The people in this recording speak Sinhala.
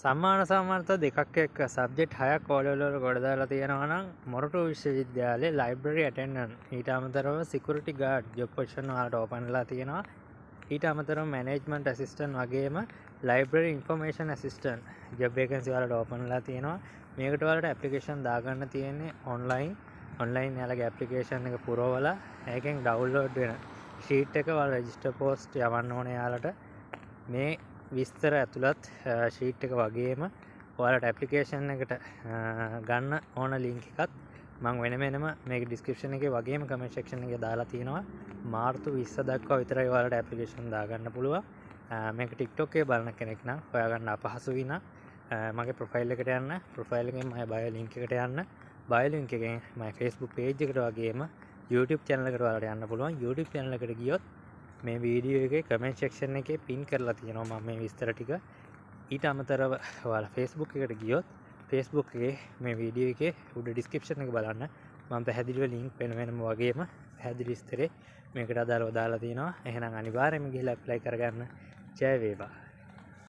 සම්මාන සමර්ථ දෙකක් එක්ක සබ්ජෙක්ට් 6ක් ඕලෙවල් වල ගොඩ දාලා තියෙනවා නම් මොරටු විශ්වවිද්‍යාලයේ ලයිබ්‍රරි ඇටෙන්ඩන්ට් ඊට අමතරව සිකියුරිටි ගාඩ් ජොබ් පොසිෂන් වලට ඕපන් වෙලා තියෙනවා. ඊට අමතරව මැනේජ්මන්ට් ඇසිස්ටන්ට් වගේම library information assistant job vacancy වලට ඕපන් වෙලා තියෙනවා. මේකට වලට ඇප්ලිකේෂන් දාගන්න තියෙන්නේ ඔන්ලයින් යාලගේ ඇප්ලිකේෂන් එක පුරවලා ඒකෙන් ඩවුන්ලෝඩ් වෙන ෂීට් එක වල රෙජිස්ටර් පෝස්ට් යවන්න ඕනේ යාලට. මේ විස්තර ඇතුළත් ෂීට් එක වගේම ඔයාලට ඇප්ලිකේෂන් එකට ගන්න ඕන ලින්ක් එකත් මම වෙනම මේක ඩිස්ක්‍රිප්ෂන් එකේ වගේම කමෙන්ට් සෙක්ෂන් එකේ දාලා තියෙනවා. මාර්තු 20 දක්වා විතරයි ඔයාලට ඇප්ලිකේෂන් දාගන්න පුළුවන්. මේක TikTok එකේ බලන කෙනෙක් නම් හොයාගන්න අපහසු විනා මගේ ප්‍රොෆයිල් එකට යන්න, ප්‍රොෆයිල් එකෙන් මගේ බයෝ ලින්ක් එකට යන්න, බයෝ ලින්ක් එකෙන් මගේ Facebook page එකට වගේම YouTube channel එකට ඔයාලට යන්න පුළුවන්. YouTube channel එකට ගියොත් මේ වීඩියෝ එකේ කමෙන්ට් සෙක්ෂන් එකේ පින් කරලා තියෙනවා මම මේ විස්තර ටික. ඊට අමතරව ඔයාලා Facebook එකට ගියොත් Facebook එකේ මේ වීඩියෝ එකේ උඩ ඩිස්ක්‍රිප්ෂන් එක බලන්න මම පැහැදිලිව ලින්ක් වෙනම වගේම පැහැදිලි විස්තරේ මේකට අදාළව දාලා තියෙනවා. එහෙනම් අනිවාර්යයෙන්ම ගිහලා ඇප්ලයි කරගන්න. ජය වේවා.